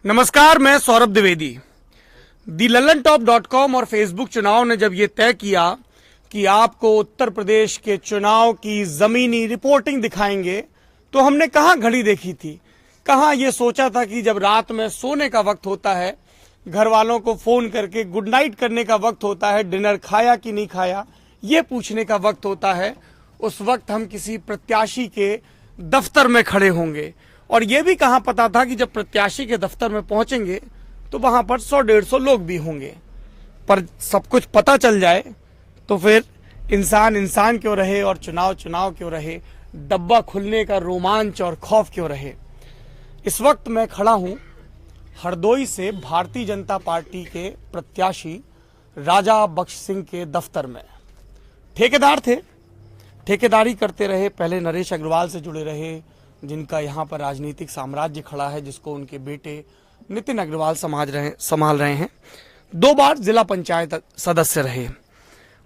नमस्कार, मैं सौरभ द्विवेदी। thelalantop.com और फेसबुक चुनाव ने जब ये तय किया कि आपको उत्तर प्रदेश के चुनाव की जमीनी रिपोर्टिंग दिखाएंगे, तो हमने कहां घड़ी देखी थी, कहां ये सोचा था कि जब रात में सोने का वक्त होता है, घर वालों को फोन करके गुड नाइट करने का वक्त होता है, डिनर खाया कि नहीं खाया ये पूछने का वक्त होता है, उस वक्त हम किसी प्रत्याशी के दफ्तर में खड़े होंगे। और यह भी कहां पता था कि जब प्रत्याशी के दफ्तर में पहुंचेंगे तो वहां पर 100-150 लोग भी होंगे। पर सब कुछ पता चल जाए तो फिर इंसान इंसान क्यों रहे और चुनाव चुनाव क्यों रहे, डब्बा खुलने का रोमांच और खौफ क्यों रहे। इस वक्त मैं खड़ा हूं हरदोई से भारतीय जनता पार्टी के प्रत्याशी राजा बख्श सिंह के दफ्तर में। ठेकेदार थे, ठेकेदारी करते रहे, पहले नरेश अग्रवाल से जुड़े रहे, जिनका यहाँ पर राजनीतिक साम्राज्य खड़ा है, जिसको उनके बेटे नितिन अग्रवाल संभाल रहे हैं। 2 बार जिला पंचायत सदस्य रहे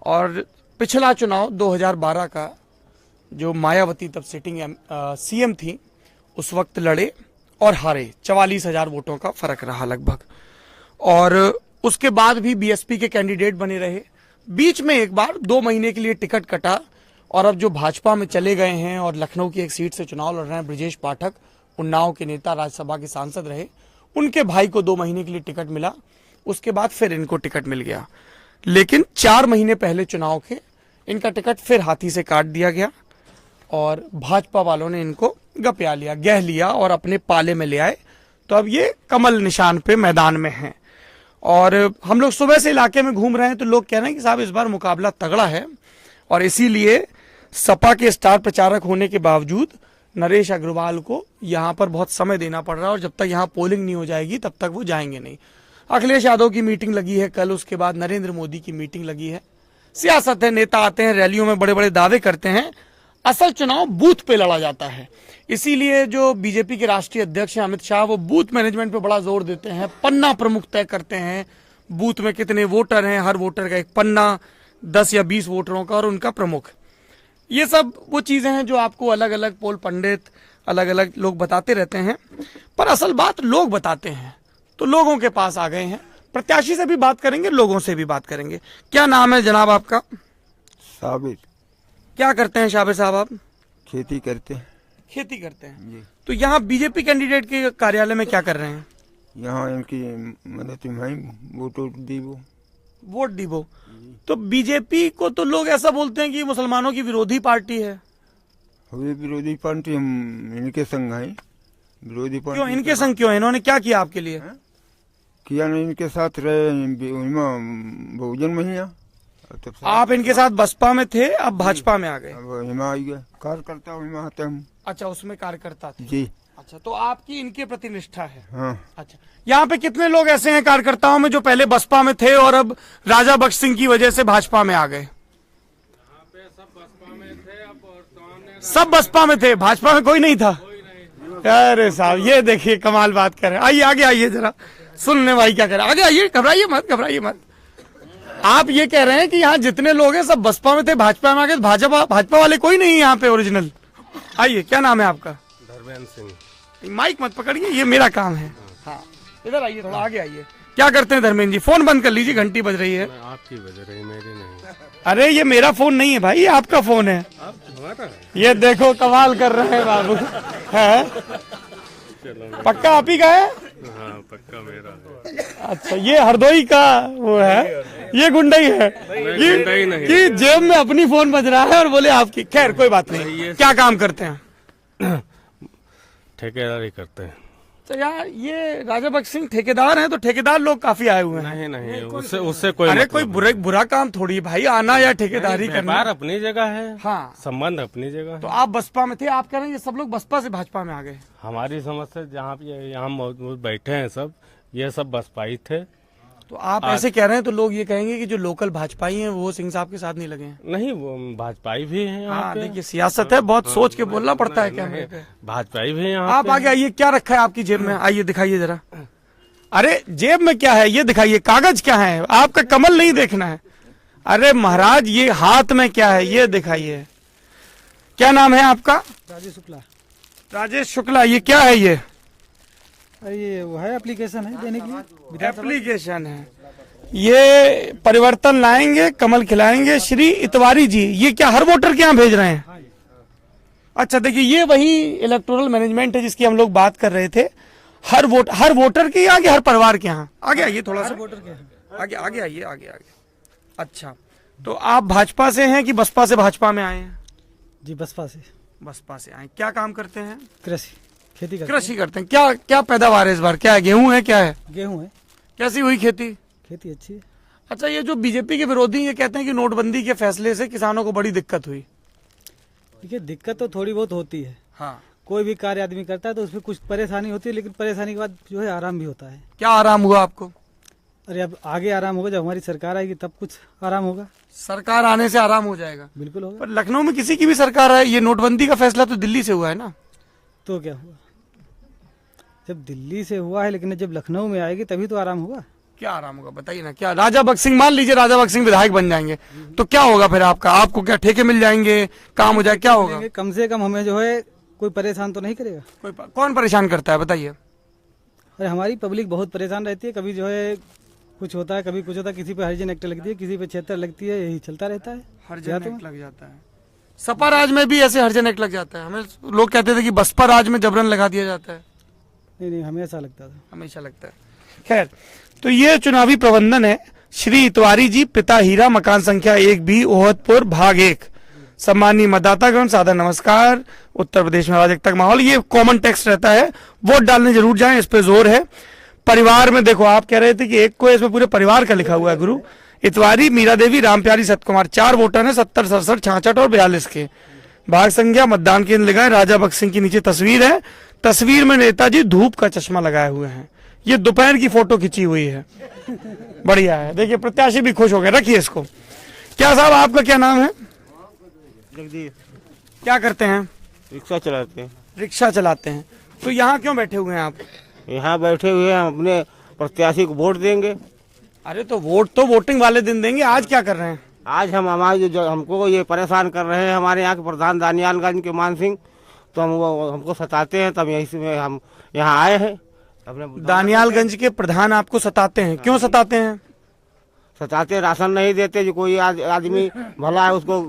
और पिछला चुनाव 2012 का जो मायावती तब सिटिंग सीएम थी उस वक्त लड़े और हारे। 44,000 वोटों का फर्क रहा लगभग। और उसके बाद भी बीएसपी के कैंडिडेट बने रहे। बीच में एक बार 2 महीने के लिए टिकट कटा और अब जो भाजपा में चले गए हैं और लखनऊ की एक सीट से चुनाव लड़ रहे हैं, ब्रजेश पाठक, उन्नाव के नेता, राज्यसभा के सांसद रहे, उनके भाई को 2 महीने के लिए टिकट मिला। उसके बाद फिर इनको टिकट मिल गया, लेकिन 4 महीने पहले चुनाव के इनका टिकट फिर हाथी से काट दिया गया और भाजपा वालों ने इनको गपिया लिया, गह लिया और अपने पाले में ले आए। तो अब ये कमल निशान पे मैदान में हैं। और हम लोग सुबह से इलाके में घूम रहे हैं तो लोग कह रहे हैं कि साहब इस बार मुकाबला तगड़ा है और इसीलिए सपा के स्टार प्रचारक होने के बावजूद नरेश अग्रवाल को यहां पर बहुत समय देना पड़ रहा है और जब तक यहां पोलिंग नहीं हो जाएगी तब तक वो जाएंगे नहीं। अखिलेश यादव की मीटिंग लगी है कल, उसके बाद नरेंद्र मोदी की मीटिंग लगी है। सियासत है, नेता आते हैं, रैलियों में बड़े बड़े दावे करते हैं। असल चुनाव बूथ पे लड़ा जाता है। इसीलिए जो बीजेपी के राष्ट्रीय अध्यक्ष हैं अमित शाह, वो बूथ मैनेजमेंट पे बड़ा जोर देते हैं, पन्ना प्रमुख तय करते हैं, बूथ में कितने वोटर हैं, हर वोटर का एक पन्ना, 10 या 20 वोटरों का और उनका प्रमुख। ये सब वो चीजें हैं जो आपको अलग अलग पोल पंडित, अलग अलग लोग बताते रहते हैं, पर असल बात लोग बताते हैं। तो लोगों के पास आ गए हैं, प्रत्याशी से भी बात करेंगे, लोगों से भी बात करेंगे। क्या नाम है जनाब आपका? साबिर। क्या करते हैं शाबिर साहब आप? खेती करते हैं। खेती करते हैं। तो यहाँ बीजेपी कैंडिडेट के कार्यालय में क्या कर रहे हैं? यहाँ इनकी मदद में वोट दीबो। तो बीजेपी को तो लोग ऐसा बोलते हैं कि मुसलमानों की विरोधी पार्टी है। विरोधी पार्टी, हम इनके संग हैं। विरोधी पार्टी क्यों इनके संग क्यों है? इन्होंने क्या किया आपके लिए? किया नहीं, इनके साथ रहे बहुजन में ही। आप इनके साथ बसपा में थे, अब भाजपा में आ गए। अब हिमा आई गए, कार्यकर्ता हिमा आते हम। अच्छा, उसमें कार्यकर्ता थे जी। अच्छा, तो आपकी इनके प्रति निष्ठा है। हाँ। अच्छा, यहाँ पे कितने लोग ऐसे हैं कार्यकर्ताओं में जो पहले बसपा में थे और अब राजा बख्श सिंह की वजह से भाजपा में आ गए? सब बसपा में थे, भाजपा में कोई नहीं था। अरे साहब, ये देखिए कमाल बात कर रहे हैं। आइए आगे आइए, जरा सुनने भाई क्या कह रहे हैं। आगे आइए, घबराइए मत, घबराइए मत। आप ये कह रहे हैं कि यहाँ जितने लोग हैं सब बसपा में थे, भाजपा में आ गए। भाजपा वाले कोई नहीं है यहाँ पे ओरिजिनल। आइए, क्या नाम है आपका? धर्मेंद्र सिंह। माइक मत पकड़िए, ये मेरा काम है। हाँ, इधर आइए, थोड़ा आगे आइए। क्या करते हैं धर्मेंद्र जी? फोन बंद कर लीजिए, घंटी बज रही है। आपकी बज रही, मेरी नहीं। अरे ये मेरा फोन नहीं है भाई, ये आपका फोन है। ये देखो कमाल कर रहे हैं बाबू। है पक्का आप ही का है? हाँ, पक्का मेरा है। अच्छा, ये हरदोई का वो है, ये गुंडई है कि जेब में अपनी फोन बज रहा है और बोले आपकी। खैर कोई बात नहीं। क्या काम करते हैं? ठेकेदारी करते हैं। तो यार ये राजा बख्श सिंह ठेकेदार हैं, तो ठेकेदार लोग काफी आए हुए हैं। नहीं, उससे कोई अरे कोई बुरा काम थोड़ी है भाई, आना या ठेकेदारी करना। व्यापार अपनी जगह है। हाँ, संबंध अपनी जगह है। तो आप बसपा में थे, आप कह रहे हैं ये सब लोग बसपा से भाजपा में आ गए। हमारी समझ से जहाँ पे यहाँ मौजूद बैठे हैं सब, ये सब बसपाई थे। तो आप ऐसे कह रहे हैं तो लोग ये कहेंगे कि जो लोकल भाजपाई हैं वो सिंह साहब के साथ नहीं लगे हैं। नहीं, वो भाजपाई भी है यहाँ हाँ, पे। देखिए सियासत है, बहुत सोच के बोलना पड़ता है। क्या भाजपाई भी है यहाँ। आप आगे आइए, क्या रखा है आपकी जेब में? आइए दिखाइए जरा। अरे जेब में क्या है ये दिखाइए, कागज क्या है? आपका कमल नहीं देखना है। अरे महाराज, ये हाथ में क्या है ये दिखाइए। क्या नाम है आपका? राजेश शुक्ला। राजेश शुक्ला। ये क्या है? ये ये वो है एप्लीकेशन है देने के लिए विधानसभा। एप्लीकेशन है, ये परिवर्तन लाएंगे, कमल खिलाएंगे। श्री इतवारी जी, ये क्या हर वोटर के यहाँ भेज रहे हैं? अच्छा देखिए, ये वही इलेक्टोरल मैनेजमेंट है जिसकी हम लोग बात कर रहे थे। हर वोटर के आगे, हर परिवार के यहाँ। आगे आइए थोड़ा सा, वोटर के आगे आगे आइए, आगे आगे। अच्छा, तो आप भाजपा से हैं कि बसपा से भाजपा में आए हैं? जी बसपा से। बसपा से आए। क्या काम करते हैं? कृषि खेती करते कृषि करते हैं। क्या क्या पैदावार है इस बार? क्या है, गेहूं है, क्या है? हैं। गेहूं है, कैसी हुई खेती? खेती अच्छी है। अच्छा, ये जो बीजेपी के विरोधी ये कहते हैं कि नोटबंदी के फैसले से किसानों को बड़ी दिक्कत हुई। देखिए दिक्कत तो थोड़ी बहुत होती है, हाँ, कोई भी कार्य आदमी करता है तो उसमें कुछ परेशानी होती है, लेकिन परेशानी के बाद जो है आराम भी होता है। क्या आराम हुआ आपको? अरे अब आगे आराम होगा, जब हमारी सरकार आएगी तब कुछ आराम होगा। सरकार आने से आराम हो जाएगा। बिल्कुल होगा। पर लखनऊ में किसी की भी सरकार है, ये नोटबंदी का फैसला तो दिल्ली से हुआ है ना? तो क्या हुआ, जब दिल्ली से हुआ है, लेकिन जब लखनऊ में आएगी तभी तो आराम होगा। क्या आराम होगा बताइए ना। क्या राजा भक्त सिंह, मान लीजिए राजा भक्त सिंह विधायक बन जाएंगे तो क्या होगा फिर आपका? आपको क्या ठेके मिल जाएंगे, काम हो जाए, क्या होगा? कम से कम हमें जो है कोई परेशान तो नहीं करेगा। कौन परेशान करता है बताइए? अरे हमारी पब्लिक बहुत परेशान रहती है, कभी जो है कुछ होता है, कभी कुछ होता है, किसी पे हरिजन एक्ट लगती है, किसी पे 76 लगती है, यही चलता रहता है। हरिजन एक्ट लग जाता है। सपा राज में भी ऐसे हरिजन एक्ट लग जाता है। हमें लोग कहते थे कि बसपा राज में जबरन लगा दिया जाता है। नहीं, हमें ऐसा लगता था। हमेशा लगता है। खैर, तो ये चुनावी प्रबंधन है। श्री इतवारी जी, पिता हीरा, मकान संख्या 1B, ओहदपुर, भाग 1। सम्मानीय मतदातागण, सादर नमस्कार। उत्तर प्रदेश में अराजकता का माहौल, ये कॉमन टेक्स्ट रहता है। वोट डालने जरूर जाएं, इस पे जोर है। परिवार में देखो, आप कह रहे थे कि एक को, इसमें पूरे परिवार का लिखा हुआ है। गुरु इतवारी, मीरा देवी, रामप्यारी, सतकुमार, 4 वोटर हैं। 70, 67, 66 और 42 के। भाग संख्या, मतदान केंद्र लगाए। राजा भक्त सिंह की नीचे तस्वीर है। तस्वीर में नेताजी धूप का चश्मा लगाए हुए हैं। ये दोपहर की फोटो खींची हुई है। बढ़िया है। देखिए, प्रत्याशी भी खुश हो गए। रखिए इसको। क्या साहब, आपका क्या नाम है? जगदीश। क्या करते हैं? रिक्शा चलाते हैं। रिक्शा चलाते हैं। तो यहाँ क्यों बैठे हुए हैं आप? यहाँ बैठे हुए हैं, अपने प्रत्याशी को वोट देंगे। अरे तो वोट तो वोटिंग वाले दिन देंगे, आज क्या कर रहे हैं? आज हम हमारे जो हमको ये परेशान कर रहे हैं, हमारे यहाँ के प्रधान दानियालगंज के मान सिंह, तो हमको सताते हैं, तब यही में हम यहाँ आए हैं। अपने दानियालगंज के प्रधान आपको सताते हैं? क्यों सताते हैं? सताते, राशन नहीं देते। जो कोई आदमी भला है उसको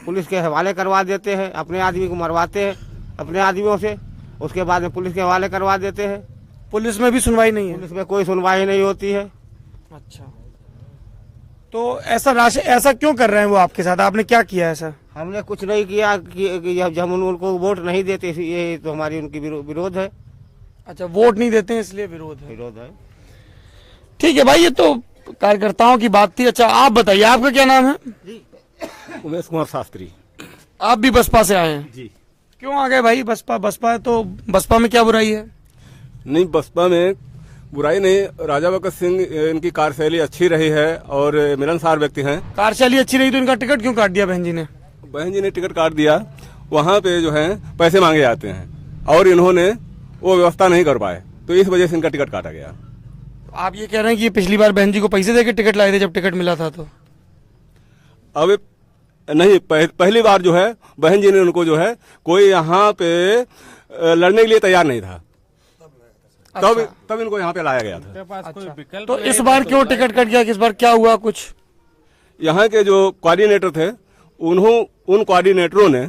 पुलिस के हवाले करवा देते हैं, अपने आदमी को मरवाते हैं अपने आदमियों से, उसके बाद में पुलिस के हवाले करवा देते हैं। पुलिस में भी सुनवाई नहीं है? पुलिस में कोई सुनवाई नहीं होती है। अच्छा, तो ऐसा क्यों कर रहे हैं वो आपके साथ? आपने क्या किया ऐसा? हमने कुछ नहीं किया कि जब हम उनको वोट नहीं देते, ये तो हमारी उनकी विरोध है। अच्छा, वोट नहीं देते हैं इसलिए विरोध है। विरोध है। ठीक है भाई, ये तो कार्यकर्ताओं की बात थी। अच्छा, आप बताइए, आपका क्या नाम है? उमेश कुमार शास्त्री। आप भी बसपा से आए हैं? जी। क्यों आ गए भाई? बसपा है तो बसपा में क्या बुराई है? नहीं, बसपा में बुराई नहीं। राजा भगत सिंह, इनकी कार्यशैली अच्छी रही है और मिलनसार व्यक्ति हैं। कार्यशैली अच्छी रही तो इनका टिकट क्यों काट दिया बहन जी ने? बहन जी ने टिकट काट दिया। वहाँ पे जो है पैसे मांगे जाते हैं और इन्होंने वो व्यवस्था नहीं कर पाए, तो इस वजह से इनका टिकट काटा गया। आप ये कह रहे हैं कि पिछली बार बहन जी को पैसे देके टिकट लाए थे जब टिकट मिला था? तो अब नहीं, पहली बार जो है बहन जी ने उनको जो है कोई यहाँ पे लड़ने के लिए तैयार नहीं था, तब इनको यहाँ पे लाया गया था। अच्छा, तो इस बार क्यों टिकट कट गया? इस बार क्या हुआ कुछ? यहाँ के जो कोऑर्डिनेटर थे, उन कोऑर्डिनेटरों ने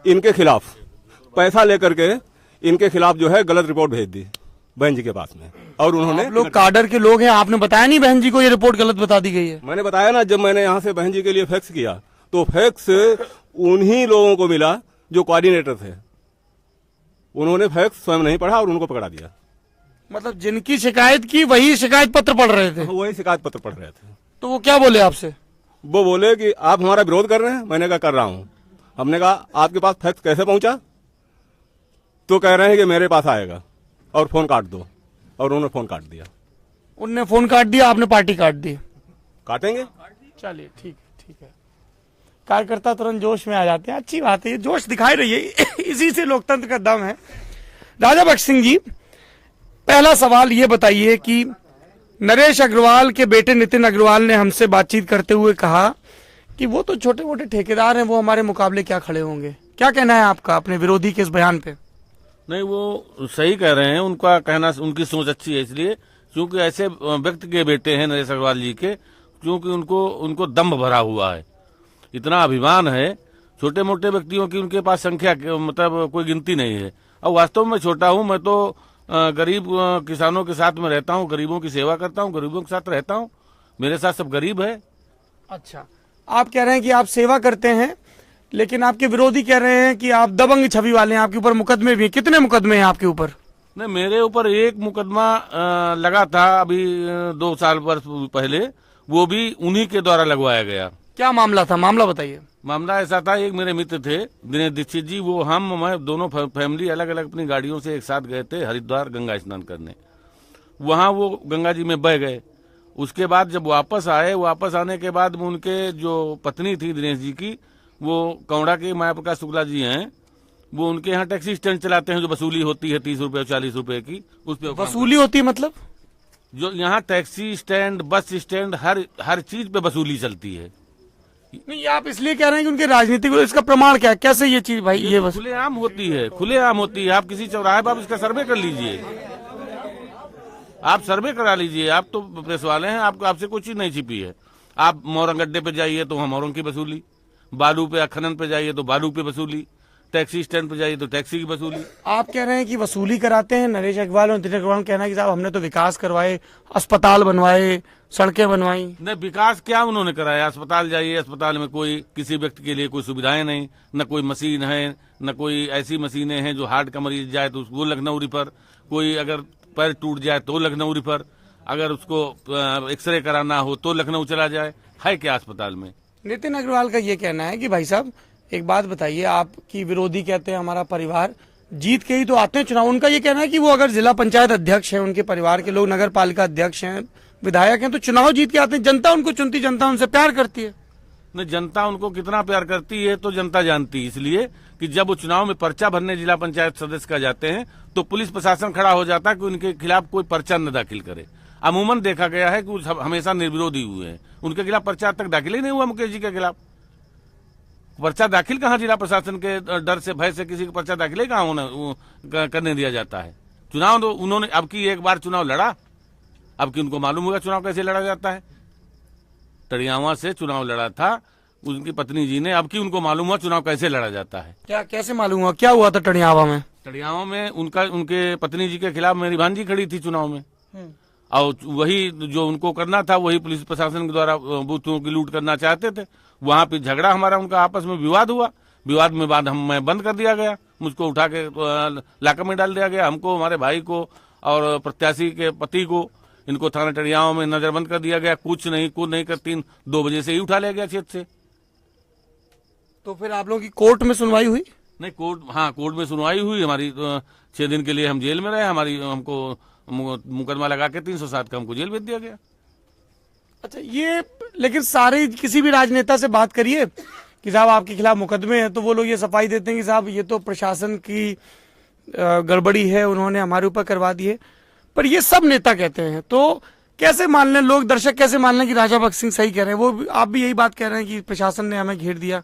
इनके खिलाफ पैसा लेकर के इनके खिलाफ जो है गलत रिपोर्ट भेज दी बहन जी के पास में, और उन्होंने लोग काडर के लोग हैं, आपने बताया नहीं बहन जी को ये रिपोर्ट गलत बता दी गई है? मैंने बताया ना, जब मैंने यहाँ से बहन जी के लिए फैक्स किया तो फैक्स उन्हीं लोगों को मिला जो कोऑर्डिनेटर थे। उन्होंने फैक्स स्वयं नहीं पढ़ा और उनको पकड़ा दिया। मतलब जिनकी शिकायत की वही शिकायत पत्र पढ़ रहे थे? वही शिकायत पत्र पढ़ रहे थे। तो वो क्या बोले आपसे? वो बोले कि आप हमारा विरोध कर रहे हैं। मैंने कहा कर रहा हूं। हमने कहा आपके पास फैक्स कैसे पहुंचा? तो कह रहे हैं कि मेरे पास आएगा और फोन काट दो, और उन्होंने फोन काट दिया। उनने फोन काट दिया, आपने पार्टी काट दी? काटेंगे। चलिए ठीक है। कार्यकर्ता तुरंत जोश में आ जाते हैं, अच्छी बात है, ये जोश दिखाई रही है। इसी से लोकतंत्र का दम है। राजा भक्त सिंह जी, पहला सवाल ये बताइए कि नरेश अग्रवाल के बेटे नितिन अग्रवाल ने हमसे बातचीत करते हुए कहा कि वो तो छोटे मोटे ठेकेदार हैं, वो हमारे मुकाबले क्या खड़े होंगे। क्या कहना है आपका अपने विरोधी के इस बयान पे? नहीं, वो सही कह रहे हैं, उनका कहना, उनकी सोच अच्छी है इसलिए क्योंकि ऐसे व्यक्ति के बेटे हैं नरेश अग्रवाल जी के, क्योंकि उनको दम्भ भरा हुआ है, इतना अभिमान है। छोटे मोटे व्यक्तियों की उनके पास संख्या मतलब कोई गिनती नहीं है। और वास्तव में छोटा हूँ मैं तो, गरीब किसानों के साथ में रहता हूँ, गरीबों की सेवा करता हूँ, गरीबों के साथ रहता हूँ, मेरे साथ सब गरीब है। अच्छा, आप कह रहे हैं कि आप सेवा करते हैं, लेकिन आपके विरोधी कह रहे हैं कि आप दबंग छवि वाले हैं, आपके ऊपर मुकदमे भी हैं। कितने मुकदमे हैं आपके ऊपर? नहीं, मेरे ऊपर एक मुकदमा लगा था अभी 2 साल वर्ष पहले, वो भी उन्हीं के द्वारा लगवाया गया। क्या मामला था, मामला बताइए। मामला ऐसा था, एक मेरे मित्र थे दिनेश दीक्षित जी, वो मैं दोनों फैमिली अलग अलग अपनी गाड़ियों से एक साथ गए थे हरिद्वार गंगा स्नान करने। वहां वो गंगा जी में बह गए। उसके बाद जब वापस आए, वापस आने के बाद उनके जो पत्नी थी दिनेश जी की, वो कौड़ा के माया प्रकाश शुक्ला जी हैं, वो उनके यहाँ टैक्सी स्टैंड चलाते हैं, जो वसूली होती है 30 रुपए 40 रुपए की, उस पे वसूली होती है मतलब? जो यहाँ टैक्सी स्टैंड, बस स्टैंड, हर चीज पे वसूली चलती है। नहीं, आप इसलिए कह रहे हैं कि उनके राजनीतिक, इसका प्रमाण क्या है, कैसे ये चीज भाई? ये बस खुलेआम होती है, खुलेआम होती है। आप किसी चौराहे पर आप इसका सर्वे कर लीजिए, आप सर्वे करा लीजिए। आप तो प्रेस वाले हैं, आपको आपसे कोई चीज नहीं छिपी है। आप मोरंग गड्ढे पे जाइए तो वहाँ मोरंग की वसूली, बालू पे खनन पे जाइए तो बालू पे वसूली, टैक्सी स्टैंड पे जाइए तो टैक्सी की वसूली। आप कह रहे हैं कि वसूली कराते हैं नरेश अग्रवाल और दिनेश अग्रवाल, कहना है कि साहब हमने तो विकास करवाए, अस्पताल बनवाए, सड़कें बनवाई। नहीं, विकास क्या उन्होंने कराया? अस्पताल जाइए, अस्पताल में कोई किसी व्यक्ति के लिए कोई सुविधाएं नहीं, न कोई मशीन है, न कोई ऐसी मशीनें हैं जो हार्ट का मरीज जाए तो वो लखनऊ रिफर, कोई अगर पैर टूट जाए तो लखनऊ रिफर, अगर उसको एक्सरे कराना हो तो लखनऊ चला जाए। है क्या अस्पताल में? नितिन अग्रवाल का ये कहना है कि भाई साहब एक बात बताइए, आपकी विरोधी कहते हैं हमारा परिवार जीत के ही तो आते हैं चुनाव। उनका ये कहना है कि वो अगर जिला पंचायत अध्यक्ष हैं, उनके परिवार के लोग नगर पालिका अध्यक्ष हैं, विधायक हैं, तो चुनाव जीत के आते हैं, जनता उनको चुनती, जनता उनसे प्यार करती है। नहीं, जनता उनको कितना प्यार करती है तो जनता जानती है, इसलिए कि जब वो चुनाव में पर्चा भरने जिला पंचायत सदस्य का जाते हैं तो पुलिस प्रशासन खड़ा हो जाता है कि उनके खिलाफ कोई पर्चा न दाखिल करे। अमूमन देखा गया है कि वो हमेशा निर्विरोधी हुए हैं, उनके खिलाफ पर्चा अब तक दाखिल ही नहीं हुआ। मुकेश जी के खिलाफ पर्चा दाखिल कहाँ, जिला प्रशासन के डर से, भय से किसी का पर्चा दाखिल ही कहाँ करने दिया जाता है। चुनाव तो उन्होंने अब की एक बार चुनाव लड़ा, अब की उनको मालूम होगा चुनाव कैसे लड़ा जाता है। टड़ियावा से चुनाव लड़ा था उनकी पत्नी जी ने, अब की उनको मालूम हुआ चुनाव कैसे लड़ा जाता है। क्या, कैसे मालूम हुआ, क्या हुआ था टड़ियावा में? टड़ियावा में उनके पत्नी जी के खिलाफ मेरी भांजी खड़ी थी चुनाव में, और वही जो उनको करना था वही पुलिस प्रशासन के द्वारा बूथों की लूट करना चाहते थे। वहां पे झगड़ा हमारा उनका आपस में विवाद हुआ, विवाद में बाद मैं बंद कर दिया गया, मुझको उठा के लाकअप में डाल दिया गया, हमको, हमारे भाई को और प्रत्याशी के पति को, इनको थाना टड़ियावा में नजरबंद कर दिया गया। कुछ नहीं कर 2 बजे से ही उठा लिया गया क्षेत्र से। तो फिर आप लोगों की कोर्ट में सुनवाई हुई? नहीं, कोर्ट में सुनवाई हुई हमारी। 6 दिन के लिए हम जेल में रहे, हमको मुकदमा लगा के 307 का हमको जेल भेज दिया गया। अच्छा, ये लेकिन सारे किसी भी राजनेता से बात करिए कि साहब आपके खिलाफ मुकदमे हैं, तो वो लोग ये सफाई देते हैं कि साहब ये तो प्रशासन की गड़बड़ी है, उन्होंने हमारे ऊपर करवा दी है। पर ये सब नेता कहते हैं, तो कैसे मान लें लोग, दर्शक कैसे मान लें कि राजा भक्त सिंह सही कह रहे हैं? वो आप भी यही बात कह रहे हैं कि प्रशासन ने हमें घेर दिया,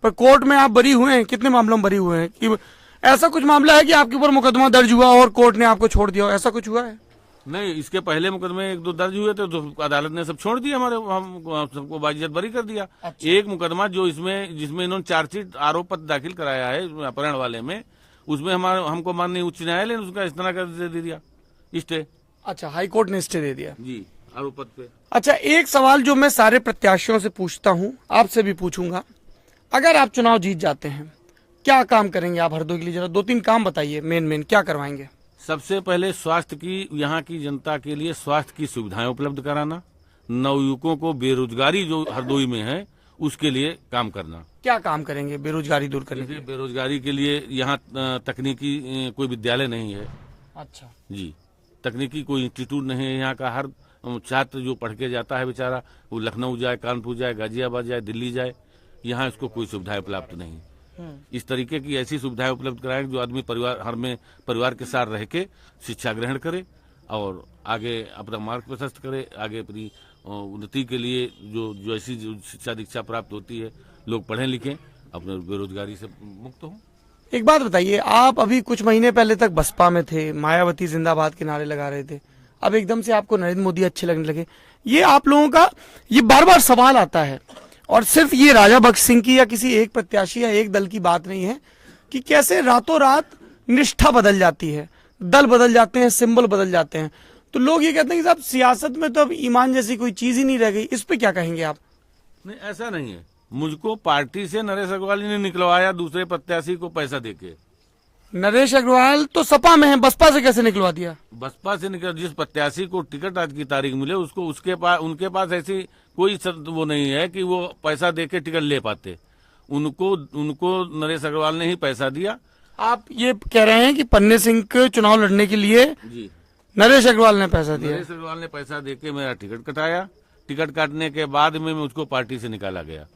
पर कोर्ट में आप बरी हुए हैं। कितने मामलों में बरी हुए हैं? कि ऐसा कुछ मामला है कि आपके ऊपर मुकदमा दर्ज हुआ और कोर्ट ने आपको छोड़ दिया, ऐसा कुछ हुआ है? नहीं, इसके पहले मुकदमे 1-2 दर्ज हुए थे तो अदालत ने सब छोड़ दिया, हम सबको बाइज्जत बरी कर दिया। अच्छा। एक मुकदमा जो जिसमें इन्होंने चार्जशीट आरोप पत्र दाखिल कराया है अपहरण वाले में, उसमें हमको माननीय उच्च न्यायालय ने उसका स्थगन दे दिया, स्टे। अच्छा, हाई कोर्ट ने स्टे दे दिया जी आरोप पत्र पे। अच्छा, एक सवाल जो मैं सारे प्रत्याशियों से पूछता हूँ, आपसे भी पूछूंगा, अगर आप चुनाव जीत जाते हैं क्या काम करेंगे आप हरदोई के लिए? जरा 2-3 काम बताइए, मेन क्या करवाएंगे? सबसे पहले स्वास्थ्य की, यहाँ की जनता के लिए स्वास्थ्य की सुविधाएं उपलब्ध कराना, नवयुवकों को बेरोजगारी जो हरदोई में है उसके लिए काम करना। क्या काम करेंगे बेरोजगारी दूर करने के लिए? बेरोजगारी के लिए यहाँ तकनीकी कोई विद्यालय नहीं है। अच्छा जी, तकनीकी कोई इंस्टीट्यूट नहीं है। यहाँ का हर छात्र जो पढ़ के जाता है बेचारा, वो लखनऊ जाए, कानपुर जाए, गाजियाबाद जाए, दिल्ली जाए, यहाँ इसको कोई सुविधाएं उपलब्ध नहीं। इस तरीके की ऐसी सुविधाएं उपलब्ध कराएं जो आदमी परिवार के साथ रह के शिक्षा ग्रहण करे और आगे अपना मार्ग प्रशस्त करे, आगे अपनी उन्नति के लिए जो ऐसी शिक्षा दीक्षा प्राप्त होती है, लोग पढ़ें लिखें, अपने बेरोजगारी से मुक्त हों। एक बात बताइए, आप अभी कुछ महीने पहले तक बसपा में थे, मायावती जिंदाबाद के नारे लगा रहे थे, अब एकदम से आपको नरेंद्र मोदी अच्छे लगने लगे। ये आप लोगों का ये बार बार सवाल आता है, और सिर्फ ये राजा बख्श सिंह की या किसी एक प्रत्याशी या एक दल की बात नहीं है कि कैसे रातों रात निष्ठा बदल जाती है, दल बदल जाते हैं, सिंबल बदल जाते हैं। तो लोग ये कहते हैं कि साहब सियासत में तो अब ईमान जैसी कोई चीज ही नहीं रह गई। इस पे क्या कहेंगे आप? नहीं, ऐसा नहीं है। मुझको पार्टी से नरेश अग्रवाल ने निकलवाया दूसरे प्रत्याशी को पैसा देके। नरेश अग्रवाल तो सपा में है, बसपा से कैसे निकलवा दिया? बसपा से निकल, जिस प्रत्याशी को टिकट आज की तारीख मिले उसको उनके पास ऐसी कोई वो नहीं है कि वो पैसा देके टिकट ले पाते। उनको नरेश अग्रवाल ने ही पैसा दिया। आप ये कह रहे हैं कि पन्ने सिंह के चुनाव लड़ने के लिए जी नरेश अग्रवाल ने पैसा दिया? नरेश अग्रवाल ने पैसा देके मेरा टिकट कटाया। टिकट काटने के बाद में मुझको पार्टी से निकाला गया।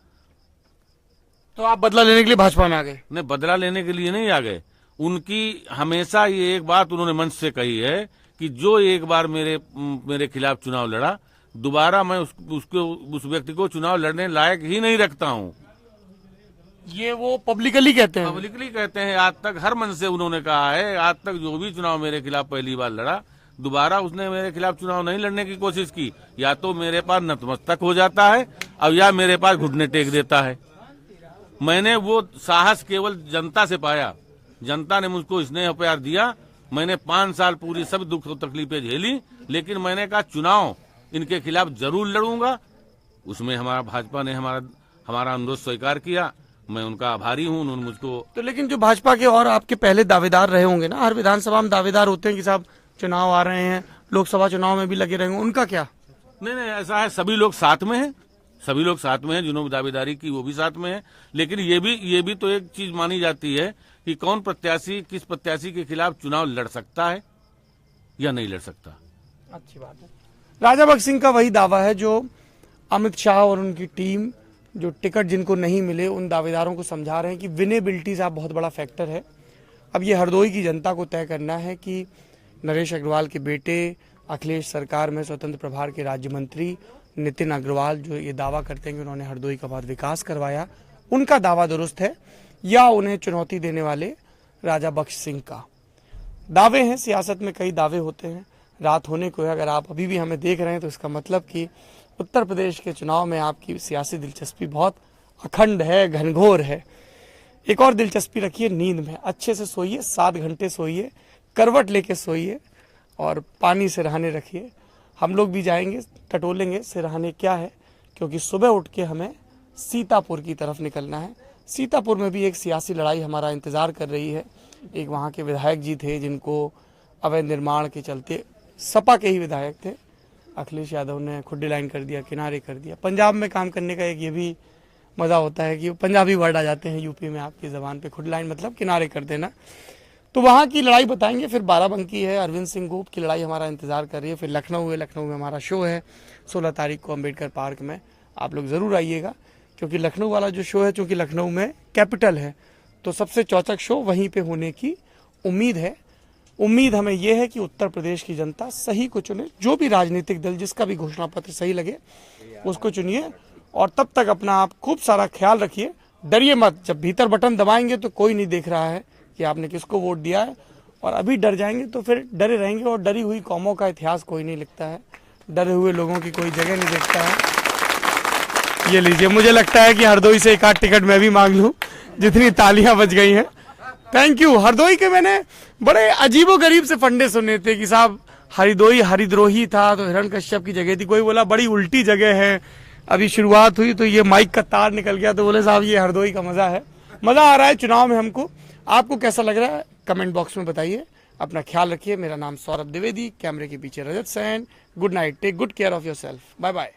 तो आप बदला लेने के लिए भाजपा में आ गए? नहीं, बदला लेने के लिए नहीं आ गए। उनकी हमेशा ये एक बात उन्होंने मंच से कही है कि जो एक बार मेरे खिलाफ चुनाव लड़ा, दोबारा मैं उस व्यक्ति को चुनाव लड़ने लायक ही नहीं रखता हूं। ये वो पब्लिकली कहते हैं? पब्लिकली कहते हैं। आज तक हर मन से उन्होंने कहा है, आज तक जो भी चुनाव मेरे खिलाफ पहली बार लड़ा, दोबारा उसने मेरे खिलाफ चुनाव नहीं लड़ने की कोशिश की। या तो मेरे पास नतमस्तक हो जाता है और या मेरे पास घुटने टेक देता है। मैंने वो साहस केवल जनता से पाया। जनता ने मुझको स्नेह प्यार दिया। मैंने 5 साल पूरी सब दुख और तकलीफें झेली, लेकिन मैंने कहा चुनाव इनके खिलाफ जरूर लड़ूंगा। उसमें हमारा भाजपा ने हमारा अनुरोध स्वीकार किया। मैं उनका आभारी हूं। उन्होंने मुझको तो लेकिन जो भाजपा के और आपके पहले दावेदार रहे होंगे ना, हर विधानसभा में दावेदार होते हैं कि साहब चुनाव आ रहे हैं, लोकसभा चुनाव में भी लगे रहेंगे, उनका क्या? नहीं, ऐसा है, सभी लोग साथ में हैं। सभी लोग साथ में हैं। जिन्होंने दावेदारी की वो भी साथ में है। लेकिन ये भी तो एक चीज मानी जाती है कि कौन प्रत्याशी किस प्रत्याशी के खिलाफ चुनाव लड़ सकता है या नहीं लड़ सकता। अच्छी बात है। राजा बख्श सिंह का वही दावा है जो अमित शाह और उनकी टीम, जो टिकट जिनको नहीं मिले उन दावेदारों को समझा रहे हैं कि विनेबिलिटी साहब बहुत बड़ा फैक्टर है। अब ये हरदोई की जनता को तय करना है कि नरेश अग्रवाल के बेटे अखिलेश सरकार में स्वतंत्र प्रभार के राज्य मंत्री नितिन अग्रवाल जो ये दावा करते हैं कि उन्होंने हरदोई का बहुत विकास करवाया, उनका दावा दुरुस्त है या उन्हें चुनौती देने वाले राजा बख्श सिंह का। दावे हैं, सियासत में कई दावे होते हैं। रात होने को है, अगर आप अभी भी हमें देख रहे हैं तो इसका मतलब कि उत्तर प्रदेश के चुनाव में आपकी सियासी दिलचस्पी बहुत अखंड है, घनघोर है। एक और दिलचस्पी रखिए नींद में, अच्छे से सोइए, 7 घंटे सोइए, करवट लेके सोइए और पानी सिरहाने रखिए। हम लोग भी जाएंगे, टटोलेंगे सिरहाने क्या है, क्योंकि सुबह उठ के हमें सीतापुर की तरफ निकलना है। सीतापुर में भी एक सियासी लड़ाई हमारा इंतजार कर रही है। एक वहाँ के विधायक जी थे जिनको अवैध निर्माण के चलते, सपा के ही विधायक थे, अखिलेश यादव ने खुड्डी लाइन कर दिया, किनारे कर दिया। पंजाब में काम करने का एक ये भी मज़ा होता है कि पंजाबी वर्ड आ जाते हैं यूपी में आपकी ज़बान पे। खुड्डी लाइन मतलब किनारे कर देना। तो वहाँ की लड़ाई बताएंगे। फिर बाराबंकी है, अरविंद सिंह गोप की लड़ाई हमारा इंतजार कर रही है। फिर लखनऊ है, लखनऊ में हमारा शो है 16 तारीख को अम्बेडकर पार्क में। आप लोग ज़रूर आइएगा, क्योंकि लखनऊ वाला जो शो है, चूँकि लखनऊ में कैपिटल है तो सबसे चौचक शो वहीं पे होने की उम्मीद है। उम्मीद हमें यह है कि उत्तर प्रदेश की जनता सही को चुने। जो भी राजनीतिक दल, जिसका भी घोषणा पत्र सही लगे उसको चुनिए। और तब तक अपना आप खूब सारा ख्याल रखिए, डरिए मत। जब भीतर बटन दबाएंगे तो कोई नहीं देख रहा है कि आपने किसको वोट दिया है, और अभी डर जाएंगे तो फिर डरे रहेंगे। और डरी हुई कौमों का इतिहास कोई नहीं लिखता है, डरे हुए लोगों की कोई जगह नहीं देखता है। ये लीजिए, मुझे लगता है कि हरदोई से एक आध टिकट मैं भी मांग लूं, जितनी तालियां बज गई हैं। Thank you. हरदोई के मैंने बड़े अजीबोगरीब से फंडे सुने थे कि साहब हरिदोई हरिद्रोही था तो हिरण्यकश्यप की जगह थी। कोई बोला बड़ी उल्टी जगह है। अभी शुरुआत हुई तो ये माइक का तार निकल गया, तो बोले साहब ये हरदोई का मजा है। मजा आ रहा है चुनाव में हमको। आपको कैसा लग रहा है कमेंट बॉक्स में बताइए। अपना ख्याल रखिए। मेरा नाम सौरभ द्विवेदी, कैमरे के पीछे Rajat Sain. Good night, take good care of yourself. Bye bye.